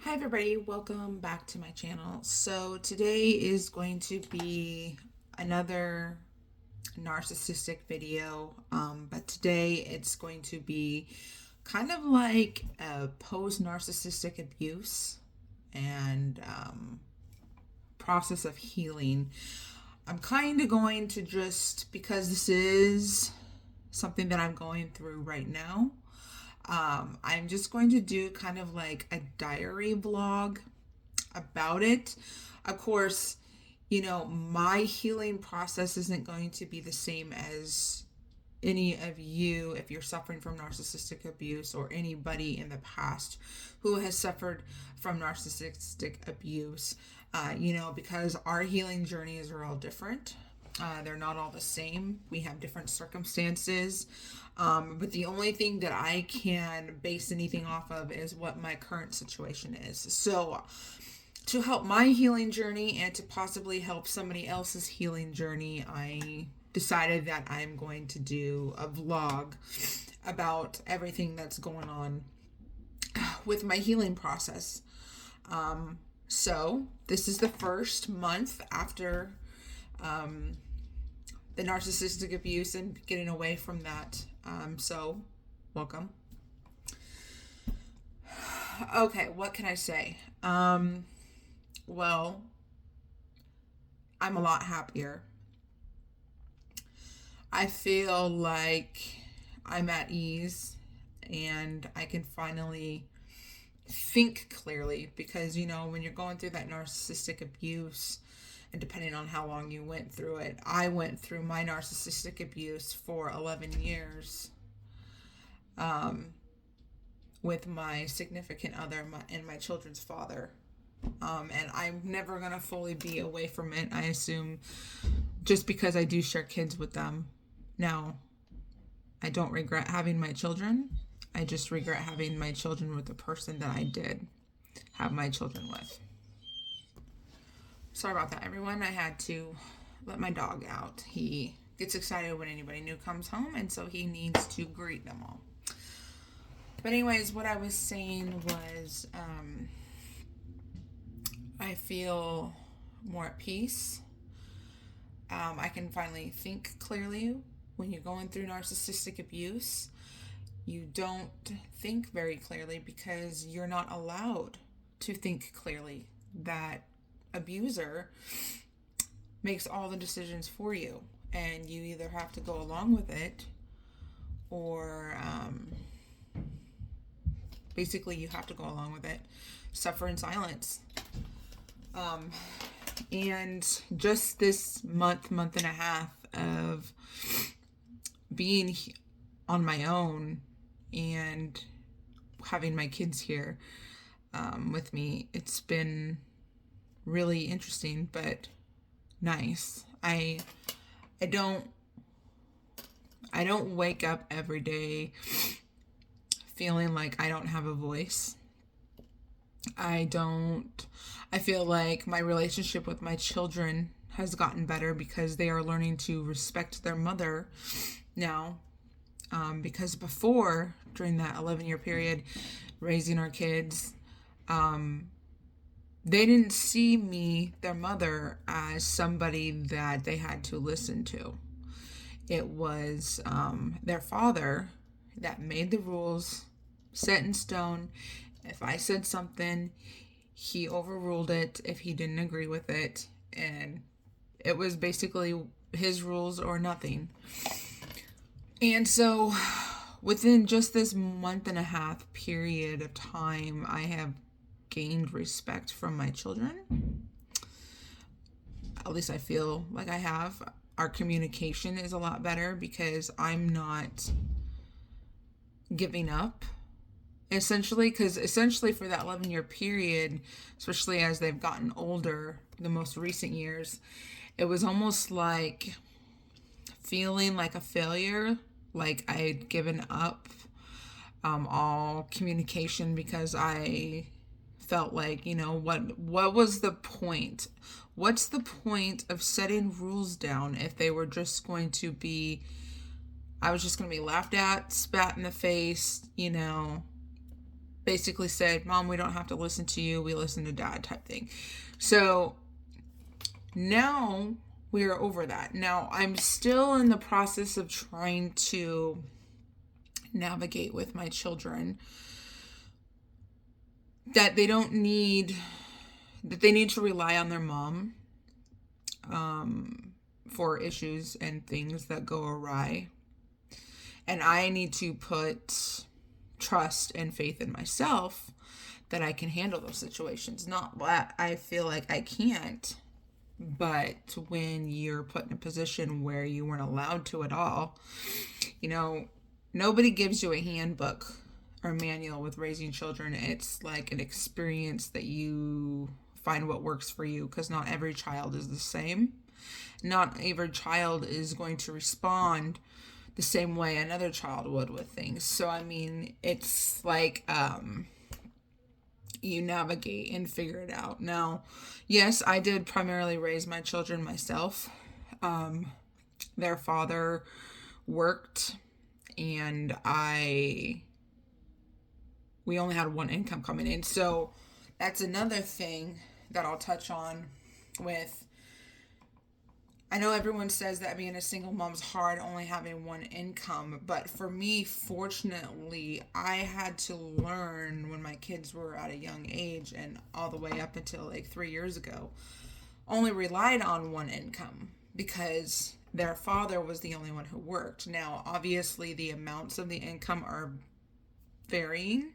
Hi everybody, welcome back to my channel. So today is going to be another narcissistic video, but today it's going to be kind of like a post-narcissistic abuse and process of healing. I'm kind of going to just, because this is something that I'm going through right now, I'm just going to do kind of like a diary vlog about it. Of course, my healing process isn't going to be the same as any of you if you're suffering from narcissistic abuse, or anybody in the past who has suffered from narcissistic abuse, because our healing journeys are all different. They're not all the same. We have different circumstances. But the only thing that I can base anything off of is what my current situation is. So, to help my healing journey and to possibly help somebody else's healing journey, I decided that I'm going to do a vlog about everything that's going on with my healing process. So, this is the first month after the narcissistic abuse and getting away from that. So, welcome. Okay, what can I say? Well, I'm a lot happier. I feel like I'm at ease and I can finally think clearly, because when you're going through that narcissistic abuse, and depending on how long you went through it, I went through my narcissistic abuse for 11 years with my significant other and my children's father. And I'm never going to fully be away from it, I assume, just because I do share kids with them. Now, I don't regret having my children. I just regret having my children with the person that I did have my children with. Sorry about that, everyone. I had to let my dog out. He gets excited when anybody new comes home, and so he needs to greet them all. But anyways, what I was saying was I feel more at peace. I can finally think clearly. When you're going through narcissistic abuse, you don't think very clearly because you're not allowed to think clearly. That abuser makes all the decisions for you, and you either have to go along with it, or basically you have to go along with it, suffer in silence. And just this month and a half of being on my own and having my kids here with me, it's been really interesting, but nice. I don't wake up every day feeling like I don't have a voice. I feel like my relationship with my children has gotten better because they are learning to respect their mother now. Because before, during that 11-year period, raising our kids, they didn't see me, their mother, as somebody that they had to listen to. It was their father that made the rules, set in stone. If I said something, he overruled it if he didn't agree with it. And it was basically his rules or nothing. And so within just this month and a half period of time, I have gained respect from my children. At least I feel like I have. Our communication is a lot better because I'm not giving up. Essentially, because for that 11-year period, especially as they've gotten older, the most recent years, it was almost like feeling like a failure, like I had given up all communication, because I felt like, what was the point? What's the point of setting rules down if they were just going to be, I was just going to be laughed at, spat in the face, basically said, Mom, we don't have to listen to you, we listen to Dad, type thing. So now we are over that. Now I'm still in the process of trying to navigate with my children that they need to rely on their mom for issues and things that go awry. And I need to put trust and faith in myself that I can handle those situations. Not that I feel like I can't, but when you're put in a position where you weren't allowed to at all, nobody gives you a handbook or manual with raising children. It's like an experience that you find what works for you, because not every child is the same. Not every child is going to respond the same way another child would with things. So, it's like you navigate and figure it out. Now, yes, I did primarily raise my children myself. Their father worked, and we only had one income coming in. So that's another thing that I'll touch on with. I know everyone says that being a single mom's hard, only having one income. But for me, fortunately, I had to learn when my kids were at a young age and all the way up until like 3 years ago, only relied on one income because their father was the only one who worked. Now, obviously, the amounts of the income are varying.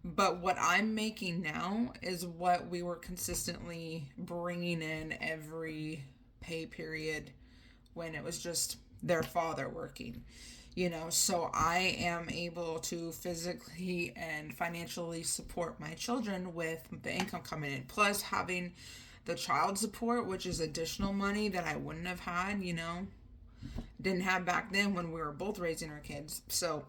But what I'm making now is what we were consistently bringing in every pay period when it was just their father working, so I am able to physically and financially support my children with the income coming in, plus having the child support, which is additional money that I wouldn't have had, didn't have back then when we were both raising our kids. So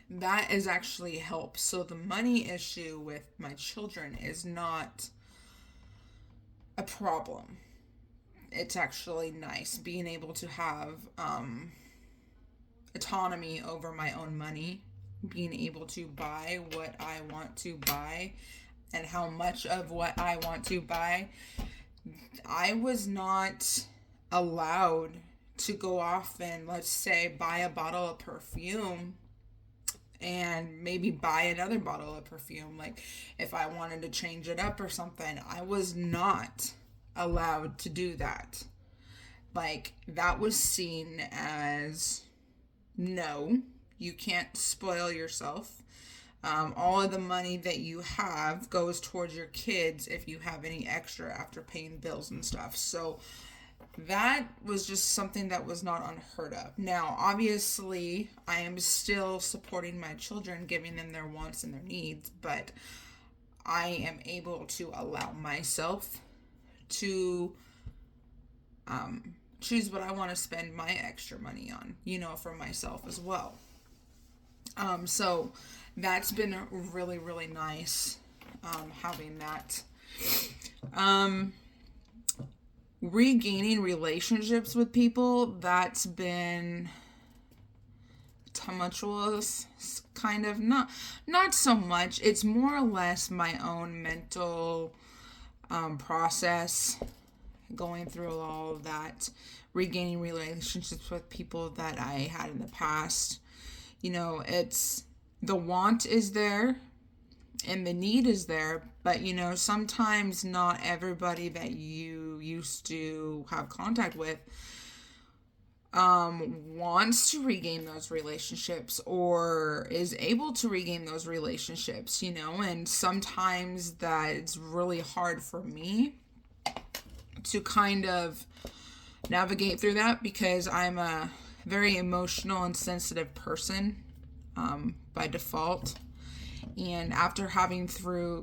that is actually help. So the money issue with my children is not a problem. It's actually nice being able to have autonomy over my own money, being able to buy what I want to buy and how much of what I want to buy. I was not allowed to go off and, let's say, buy a bottle of perfume and maybe buy another bottle of perfume. Like, if I wanted to change it up or something, I was not allowed to do that. Like, that was seen as, no, you can't spoil yourself. All of the money that you have goes towards your kids if you have any extra after paying bills and stuff. So that was just something that was not unheard of. Now, obviously, I am still supporting my children, giving them their wants and their needs, but I am able to allow myself to choose what I want to spend my extra money on, for myself as well. So that's been really, really nice, having that. Regaining relationships with people, that's been tumultuous, kind of. Not so much. It's more or less my own mental process, going through all of that, regaining relationships with people that I had in the past. It's, the want is there and the need is there, but sometimes not everybody that you used to have contact with wants to regain those relationships or is able to regain those relationships, and sometimes that it's really hard for me to kind of navigate through that, because I'm a very emotional and sensitive person by default. And after having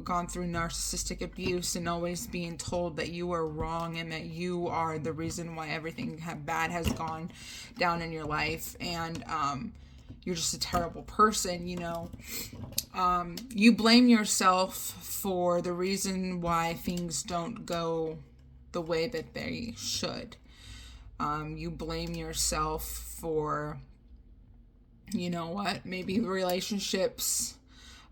gone through narcissistic abuse and always being told that you are wrong and that you are the reason why everything bad has gone down in your life, and you're just a terrible person, you blame yourself for the reason why things don't go the way that they should. You blame yourself for, maybe relationships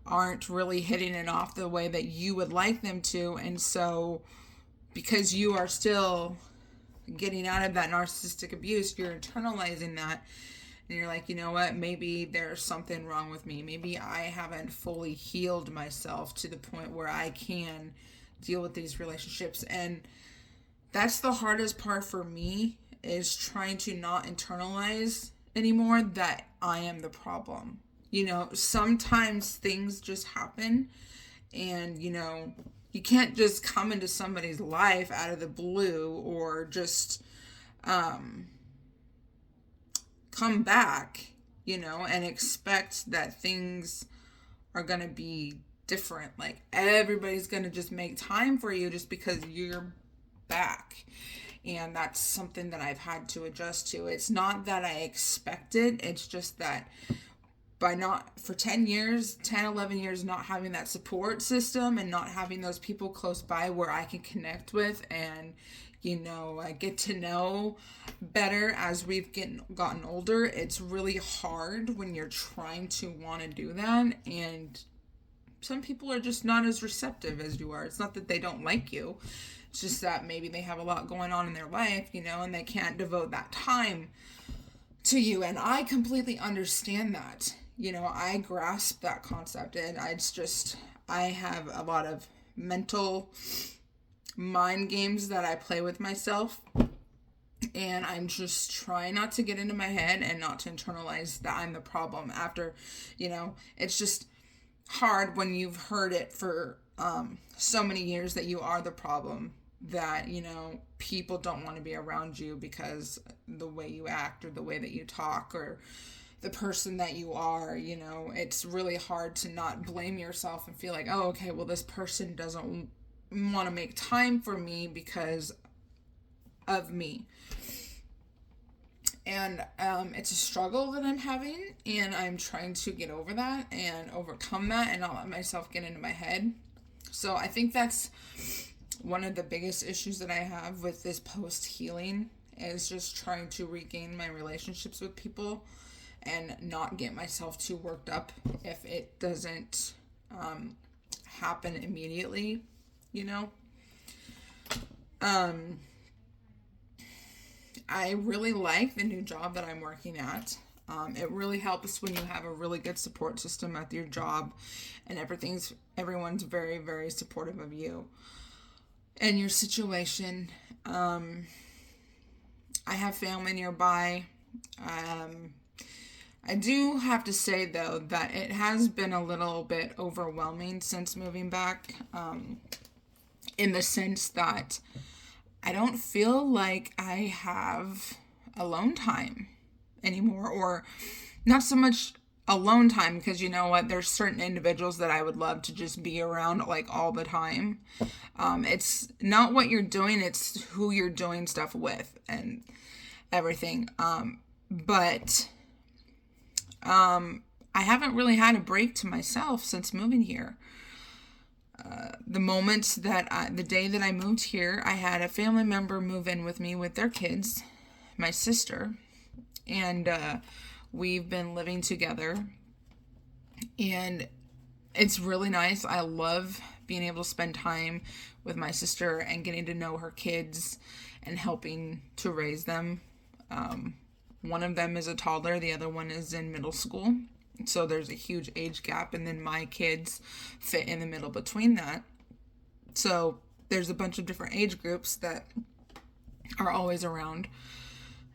aren't really hitting it off the way that you would like them to. And so because you are still getting out of that narcissistic abuse, you're internalizing that. And you're like, you know what, maybe there's something wrong with me. Maybe I haven't fully healed myself to the point where I can deal with these relationships. And that's the hardest part for me, is trying to not internalize anymore that I am the problem. You know, sometimes things just happen, and, you know, you can't just come into somebody's life out of the blue or just come back, you know, and expect that things are going to be different. Like, everybody's going to just make time for you just because you're back. And that's something that I've had to adjust to. It's not that I expect it. It's just that for 10 years, 10, 11 years, not having that support system and not having those people close by where I can connect with and, you know, I get to know better as we've gotten older. It's really hard when you're trying to want to do that. And some people are just not as receptive as you are. It's not that they don't like you. It's just that maybe they have a lot going on in their life, you know, and they can't devote that time to you. And I completely understand that. You know, I grasp that concept, and I have a lot of mental mind games that I play with myself, and I'm just trying not to get into my head and not to internalize that I'm the problem. After, you know, it's just hard when you've heard it for so many years that you are the problem, that, you know, people don't want to be around you because the way you act or the way that you talk or the person that you are. You know, it's really hard to not blame yourself and feel like, oh, okay, well, this person doesn't want to make time for me because of me. And it's a struggle that I'm having, and I'm trying to get over that and overcome that and not let myself get into my head. So I think that's one of the biggest issues that I have with this post-healing, is just trying to regain my relationships with people and not get myself too worked up if it doesn't happen immediately, you know. I really like the new job that I'm working at. It really helps when you have a really good support system at your job, and everyone's very, very supportive of you and your situation. I have family nearby. I do have to say, though, that it has been a little bit overwhelming since moving back, in the sense that I don't feel like I have alone time anymore, or not so much alone time, because you know what, there's certain individuals that I would love to just be around like all the time. It's not what you're doing, it's who you're doing stuff with and everything. But I haven't really had a break to myself since moving here. The day that I moved here, I had a family member move in with me with their kids, my sister, and we've been living together, and it's really nice. I love being able to spend time with my sister and getting to know her kids and helping to raise them. One of them is a toddler, the other one is in middle school. So there's a huge age gap, and then my kids fit in the middle between that. So there's a bunch of different age groups that are always around.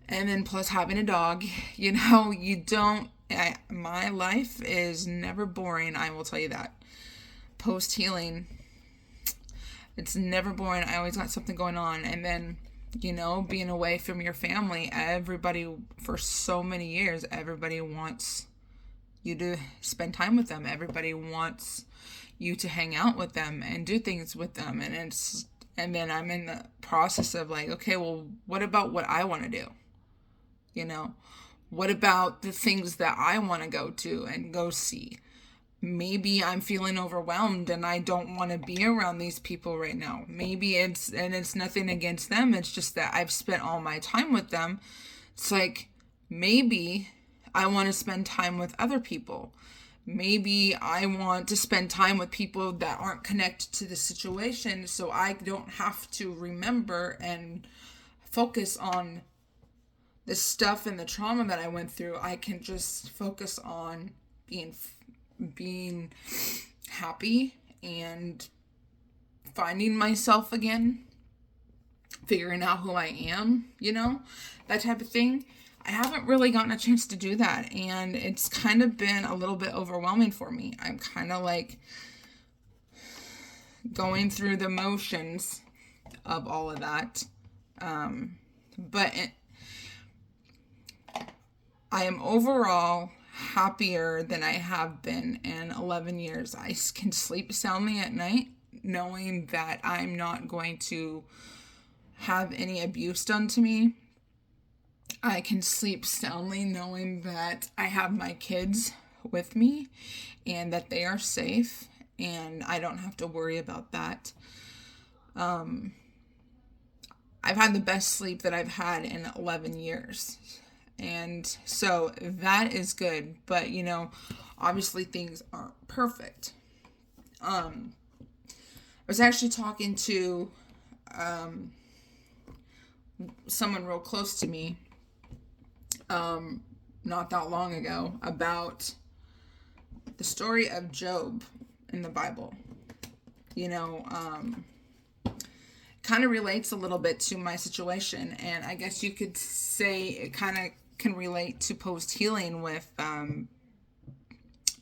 And then plus having a dog, you know, my life is never boring, I will tell you that. Post-healing, it's never boring. I always got something going on. And then, you know, being away from your family, for so many years, everybody wants you to spend time with them. Everybody wants you to hang out with them and do things with them. And then I'm in the process of like, okay, well, what about what I want to do? You know, what about the things that I want to go to and go see? Maybe I'm feeling overwhelmed and I don't want to be around these people right now. Maybe it's nothing against them. It's just that I've spent all my time with them. It's like, maybe I want to spend time with other people. maybe I want to spend time with people that aren't connected to the situation, so I don't have to remember and focus on the stuff and the trauma that I went through. I can just focus on being happy and finding myself again, figuring out who I am, that type of thing. I haven't really gotten a chance to do that, and it's kind of been a little bit overwhelming for me. I'm kind of like going through the motions of all of that. But I am overall happier than I have been in 11 years. I can sleep soundly at night knowing that I'm not going to have any abuse done to me. I can sleep soundly knowing that I have my kids with me and that they are safe, and I don't have to worry about that. I've had the best sleep that I've had in 11 years. And so that is good. But, obviously things aren't perfect. I was actually talking to someone real close to me not that long ago about the story of Job in the Bible. Kind of relates a little bit to my situation, and I guess you could say it kind of can relate to post-healing with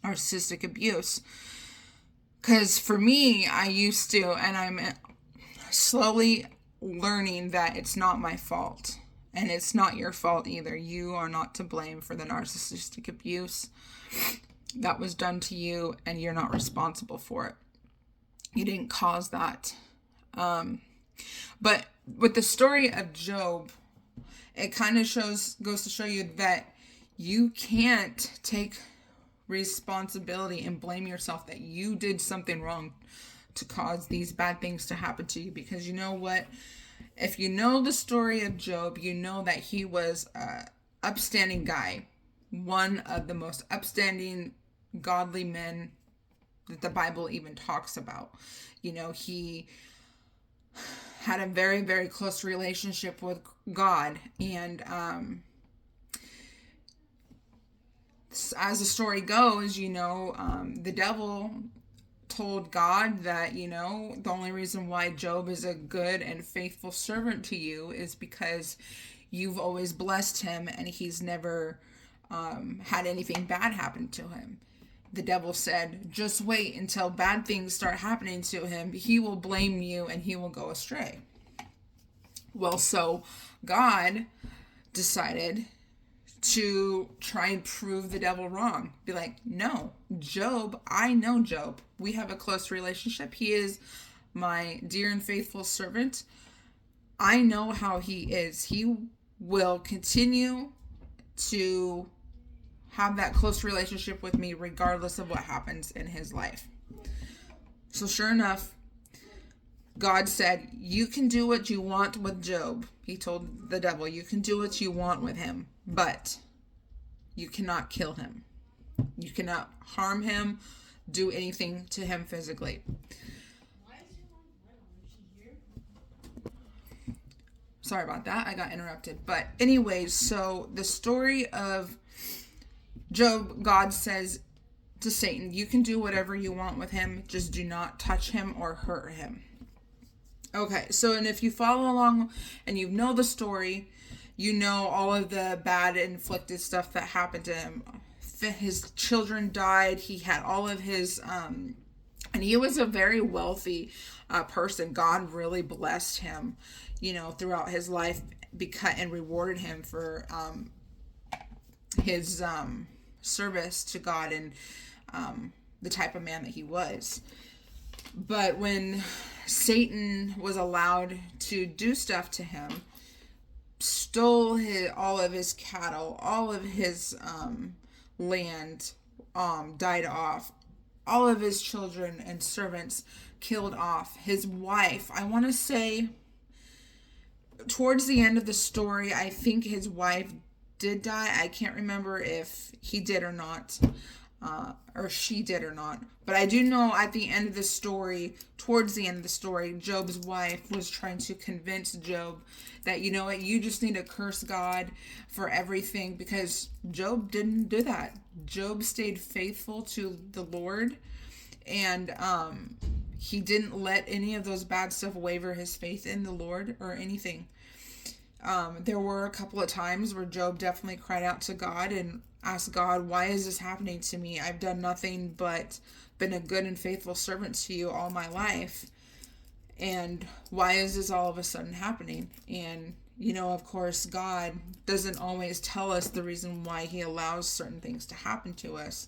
narcissistic abuse. Because for me, I used to, and I'm slowly learning that it's not my fault. And it's not your fault either. You are not to blame for the narcissistic abuse that was done to you, and you're not responsible for it. You didn't cause that. But with the story of Job, it kind of goes to show you that you can't take responsibility and blame yourself that you did something wrong to cause these bad things to happen to you. Because you know what? If you know the story of Job, you know that he was an upstanding guy. One of the most upstanding godly men that the Bible even talks about. He had a very, very close relationship with God. And as the story goes, the devil told God that, the only reason why Job is a good and faithful servant to you is because you've always blessed him and he's never had anything bad happen to him. The devil said, just wait until bad things start happening to him. He will blame you and he will go astray. Well, so God decided to try and prove the devil wrong. Be like, no, Job, I know Job. We have a close relationship. He is my dear and faithful servant. I know how he is. He will continue to have that close relationship with me regardless of what happens in his life. So sure enough, God said, you can do what you want with Job. He told the devil, you can do what you want with him, but you cannot kill him. You cannot harm him, do anything to him physically. Sorry about that. I got interrupted. But anyways, so the story of Job, God says to Satan, you can do whatever you want with him, just do not touch him or hurt him. Okay, so and if you follow along and you know the story, you know all of the bad inflicted stuff that happened to him. His children died. He had all of his, and he was a very wealthy person. God really blessed him, throughout his life and rewarded him for his service to God and the type of man that he was. But when Satan was allowed to do stuff to him, stole all of his cattle, all of his land, died off, all of his children and servants killed off, his wife, I want to say towards the end of the story, I think his wife did die. I can't remember if he did or not. or she did or not. But I do know at the end of the story, towards the end of the story, Job's wife was trying to convince Job that, you know what, you just need to curse God for everything, because Job didn't do that. Job stayed faithful to the Lord, and he didn't let any of those bad stuff waver his faith in the Lord or anything. There were a couple of times where Job definitely cried out to God and asked God, why is this happening to me? I've done nothing but been a good and faithful servant to you all my life. And why is this all of a sudden happening? And, you know, of course, God doesn't always tell us the reason why he allows certain things to happen to us.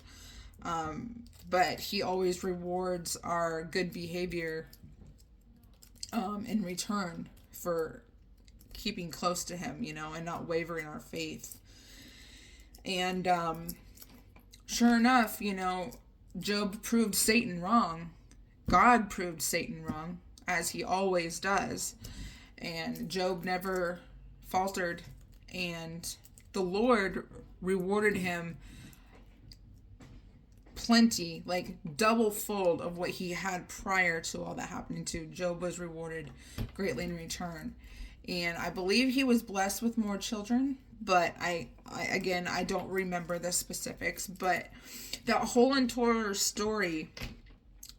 But he always rewards our good behavior in return for keeping close to him, you know, and not wavering our faith. And sure enough, you know, Job proved Satan wrong. God proved Satan wrong, as he always does. And Job never faltered. And the Lord rewarded him plenty, like double fold of what he had prior to all that happening to. Job was rewarded greatly in return. And I believe he was blessed with more children, but I don't remember the specifics. But that whole entire story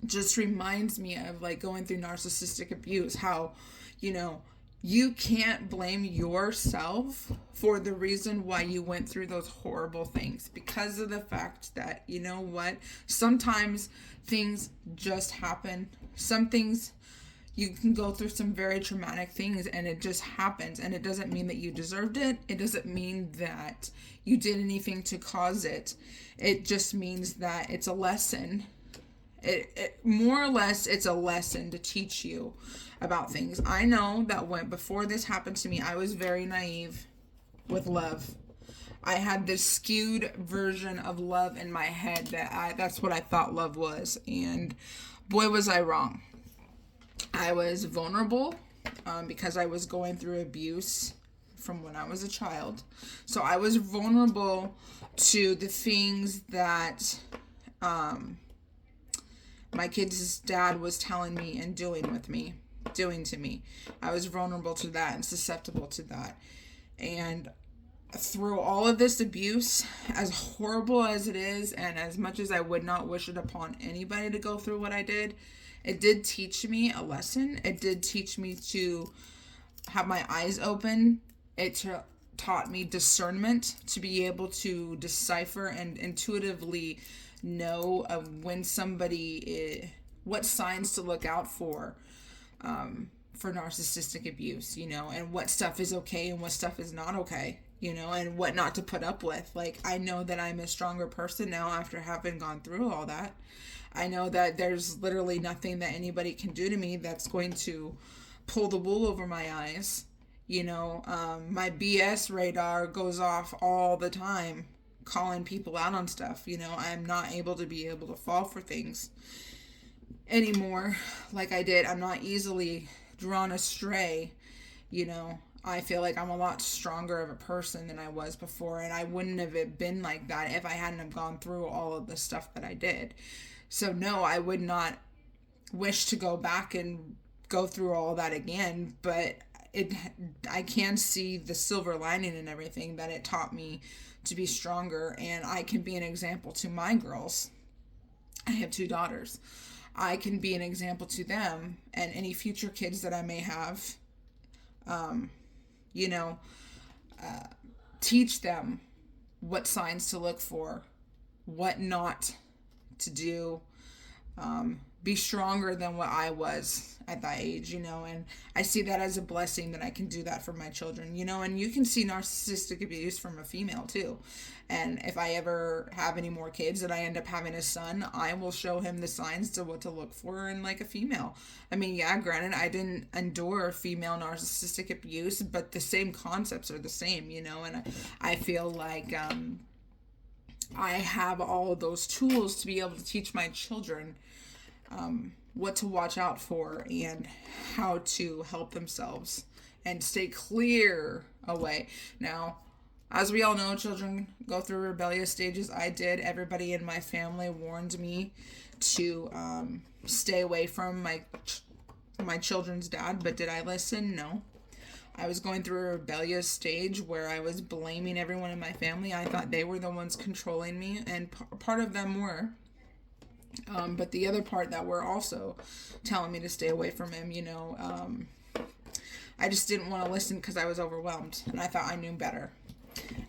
just reminds me of like going through narcissistic abuse, how, you know, you can't blame yourself for the reason why you went through those horrible things, because of the fact that, you know what, sometimes things just happen. Some things, you can go through some very traumatic things and it just happens, and it doesn't mean that you deserved it. It doesn't mean that you did anything to cause it. It just means that it's a lesson. It more or less, it's a lesson to teach you about things. I know that before this happened to me, I was very naive with love. I had this skewed version of love in my head that's what I thought love was, and boy was I wrong. I was vulnerable because I was going through abuse from when I was a child. So I was vulnerable to the things that my kid's dad was telling me and doing to me. I was vulnerable to that and susceptible to that. And through all of this abuse, as horrible as it is, and as much as I would not wish it upon anybody to go through what I did, it did teach me a lesson. It did teach me to have my eyes open. It taught me discernment, to be able to decipher and intuitively know when somebody what signs to look out for narcissistic abuse, you know, and what stuff is okay and what stuff is not okay, you know, and what not to put up with. Like, I know that I'm a stronger person now after having gone through all that. I know that there's literally nothing that anybody can do to me that's going to pull the wool over my eyes. You know, my BS radar goes off all the time, calling people out on stuff. You know, I'm not able to fall for things anymore like I did. I'm not easily drawn astray. You know, I feel like I'm a lot stronger of a person than I was before, and I wouldn't have been like that if I hadn't have gone through all of the stuff that I did. So no, I would not wish to go back and go through all that again, but I can see the silver lining in everything, that it taught me to be stronger, and I can be an example to my girls. I have 2 daughters. I can be an example to them and any future kids that I may have. You know, teach them what signs to look for, what not to do, be stronger than what I was at that age, you know, and I see that as a blessing that I can do that for my children, you know. And you can see narcissistic abuse from a female too. And if I ever have any more kids and I end up having a son, I will show him the signs to what to look for in like a female. I mean, yeah, granted, I didn't endure female narcissistic abuse, but the same concepts are the same, you know. And I feel like I have all of those tools to be able to teach my children what to watch out for and how to help themselves and stay clear away. Now, As we all know, children go through rebellious stages. I did. Everybody in my family warned me to stay away from my children's dad, but did I listen? No. I was going through a rebellious stage where I was blaming everyone in my family. I thought they were the ones controlling me, and part of them were. But the other part that were also telling me to stay away from him, I just didn't want to listen because I was overwhelmed, and I thought I knew better.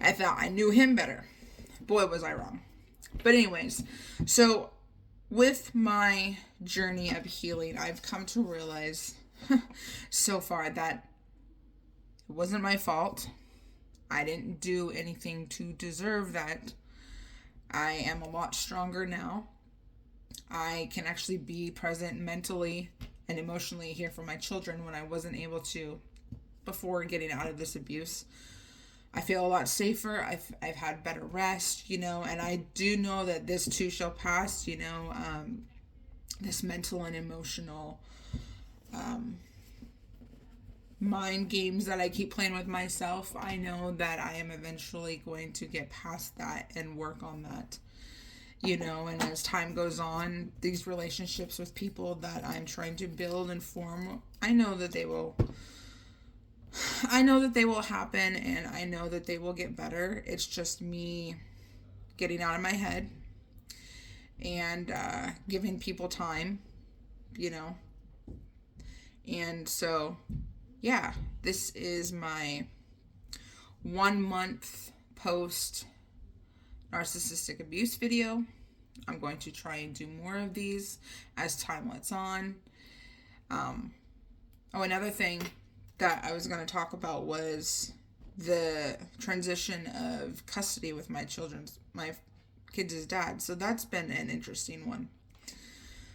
I thought I knew him better. Boy, was I wrong. But anyways, so with my journey of healing, I've come to realize so far that it wasn't my fault. I didn't do anything to deserve that. I am a lot stronger now. I can actually be present mentally and emotionally here for my children when I wasn't able to before getting out of this abuse. I feel a lot safer. I've had better rest, and I do know that this too shall pass, this mental and emotional mind games that I keep playing with myself. I know that I am eventually going to get past that and work on that, and as time goes on, these relationships with people that I'm trying to build and form, I know that they will happen, and I know that they will get better. It's just me getting out of my head and giving people time, And so, yeah, this is my 1 month post narcissistic abuse video. I'm going to try and do more of these as time lets on. Another thing that I was going to talk about was the transition of custody with my kids' dad. So that's been an interesting one.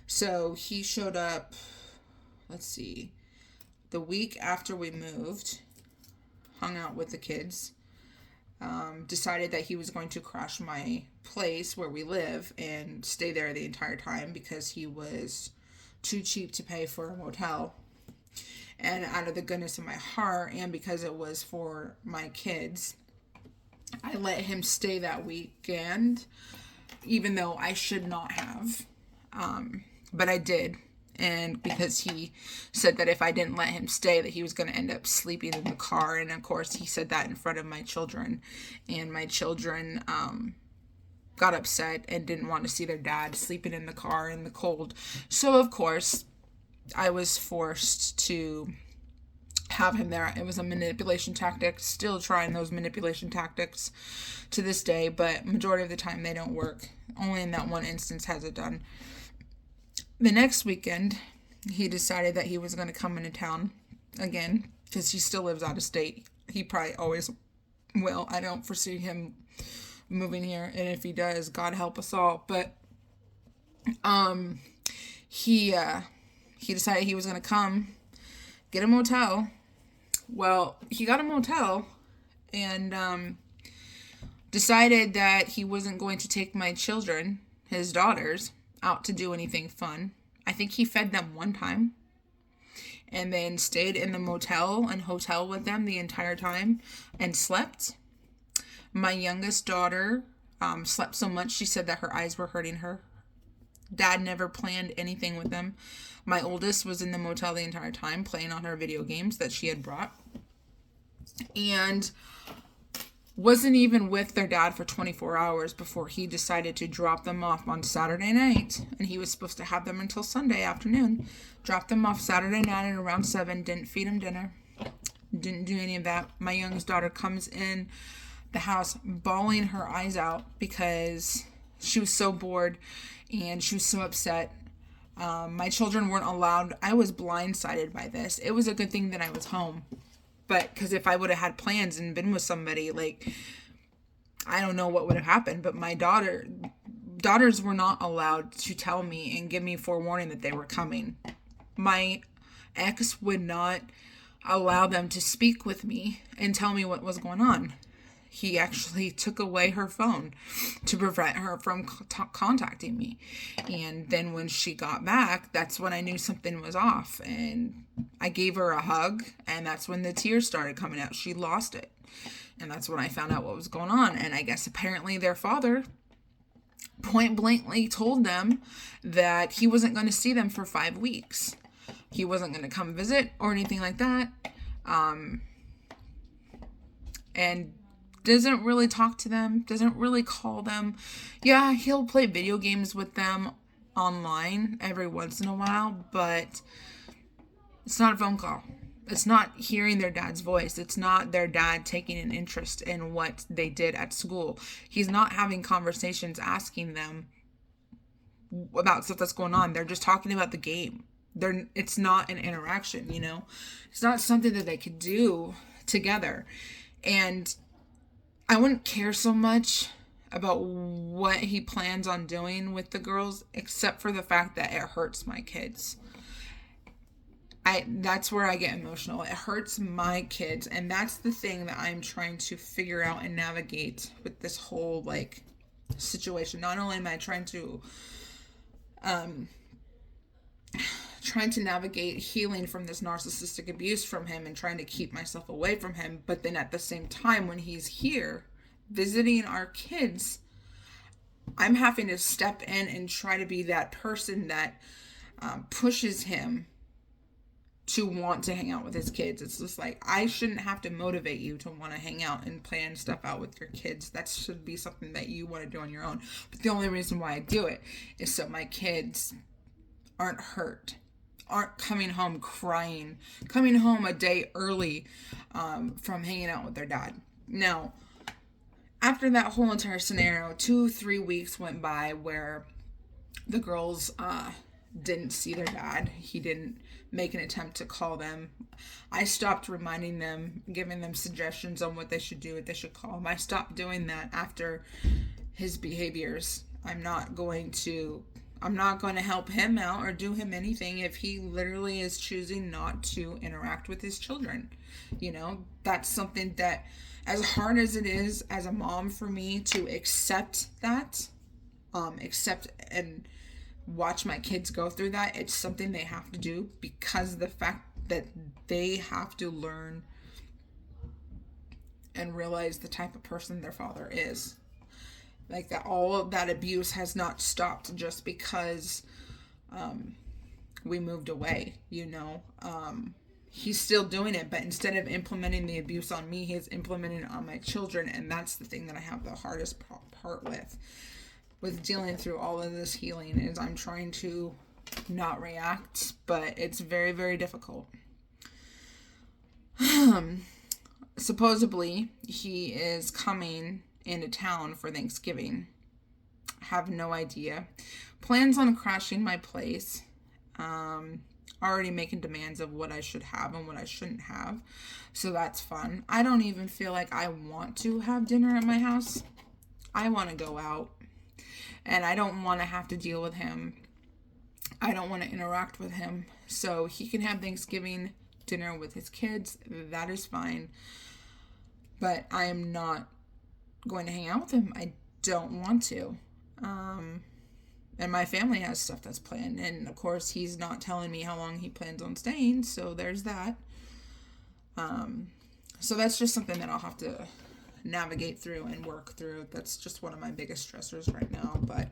So he showed up, the week after we moved, hung out with the kids, decided that he was going to crash my place where we live and stay there the entire time because he was too cheap to pay for a motel. And out of the goodness of my heart, and because it was for my kids, I let him stay that weekend, even though I should not have. But I did. And because he said that if I didn't let him stay, that he was going to end up sleeping in the car. And of course, he said that in front of my children. And my children got upset and didn't want to see their dad sleeping in the car in the cold. So, of course, I was forced to have him there. It was a manipulation tactic. Still trying those manipulation tactics to this day, but majority of the time they don't work. Only in that one instance has it done. The next weekend, he decided that he was going to come into town again because he still lives out of state. He probably always will. I don't foresee him moving here, and if he does, God help us all. But he decided he was going to come get a motel. Well, he got a motel and decided that he wasn't going to take my children, his daughters, out to do anything fun. I think he fed them one time and then stayed in the motel and hotel with them the entire time and slept. My youngest daughter slept so much she said that her eyes were hurting her. Dad never planned anything with them. My oldest was in the motel the entire time playing on her video games that she had brought and wasn't even with their dad for 24 hours before he decided to drop them off on Saturday night. And he was supposed to have them until Sunday afternoon. Dropped them off Saturday night at around 7. Didn't feed them dinner. Didn't do any of that. My youngest daughter comes in the house bawling her eyes out because she was so bored and she was so upset. My children weren't allowed. I was blindsided by this. It was a good thing that I was home. But because if I would have had plans and been with somebody, I don't know what would have happened. But my daughters were not allowed to tell me and give me forewarning that they were coming. My ex would not allow them to speak with me and tell me what was going on. He actually took away her phone to prevent her from contacting me. And then when she got back, that's when I knew something was off. And I gave her a hug, and that's when the tears started coming out. She lost it. And that's when I found out what was going on. And I guess apparently their father point blankly told them that he wasn't going to see them for 5 weeks. He wasn't going to come visit or anything like that. And doesn't really talk to them, doesn't really call them. Yeah, he'll play video games with them online every once in a while, but it's not a phone call. It's not hearing their dad's voice. It's not their dad taking an interest in what they did at school. He's not having conversations asking them about stuff that's going on. They're just talking about the game. It's not an interaction, you know? It's not something that they could do together. And I wouldn't care so much about what he plans on doing with the girls, except for the fact that it hurts my kids. That's where I get emotional. It hurts my kids, and that's the thing that I'm trying to figure out and navigate with this whole like situation. Not only am I trying to navigate healing from this narcissistic abuse from him and trying to keep myself away from him, but then at the same time, when he's here visiting our kids, I'm having to step in and try to be that person that pushes him to want to hang out with his kids. It's just like, I shouldn't have to motivate you to want to hang out and plan stuff out with your kids. That should be something that you want to do on your own. But the only reason why I do it is so my kids aren't hurt, aren't coming home crying, coming home a day early from hanging out with their dad. Now, after that whole entire scenario, 2-3 weeks went by where the girls didn't see their dad. He didn't make an attempt to call them. I stopped reminding them, giving them suggestions on what they should do, what they should call him. I stopped doing that after his behaviors. I'm not going to help him out or do him anything if he literally is choosing not to interact with his children. You know, that's something that, as hard as it is as a mom for me to accept that, accept and watch my kids go through that, it's something they have to do, because the fact that they have to learn and realize the type of person their father is. Like, that all of that abuse has not stopped just because we moved away, you know. He's still doing it, but instead of implementing the abuse on me, he's implementing it on my children, and that's the thing that I have the hardest part with dealing through all of this healing, is I'm trying to not react, but it's very, very difficult. Supposedly, he is coming into town for Thanksgiving. Have no idea. Plans on crashing my place. Already making demands of what I should have and what I shouldn't have. So that's fun. I don't even feel like I want to have dinner at my house. I want to go out. And I don't want to have to deal with him. I don't want to interact with him. So he can have Thanksgiving dinner with his kids. That is fine. But I am not going to hang out with him. I don't want to. And my family has stuff that's planned. And of course, he's not telling me how long he plans on staying. So there's that. So that's just something that I'll have to navigate through and work through. That's just one of my biggest stressors right now. But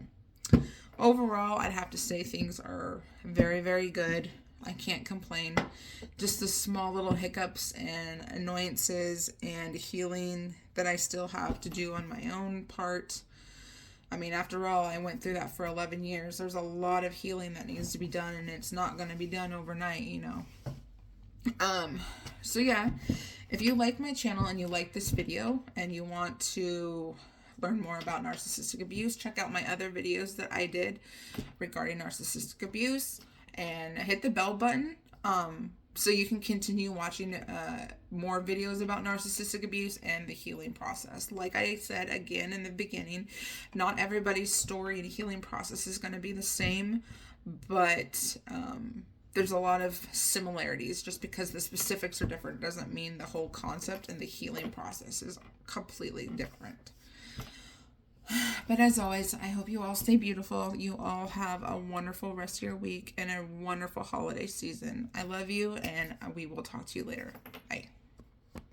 overall, I'd have to say things are very, very good. I can't complain. Just the small little hiccups and annoyances and healing that I still have to do on my own part. I mean, after all, I went through that for 11 years. There's a lot of healing that needs to be done, and it's not going to be done overnight, you know. So yeah, if you like my channel and you like this video and you want to learn more about narcissistic abuse, check out my other videos that I did regarding narcissistic abuse, and hit the bell button so you can continue watching more videos about narcissistic abuse and the healing process. Like I said again in the beginning, not everybody's story and healing process is going to be the same, but there's a lot of similarities. Just because the specifics are different doesn't mean the whole concept and the healing process is completely different. But as always, I hope you all stay beautiful. You all have a wonderful rest of your week and a wonderful holiday season. I love you, and we will talk to you later. Bye.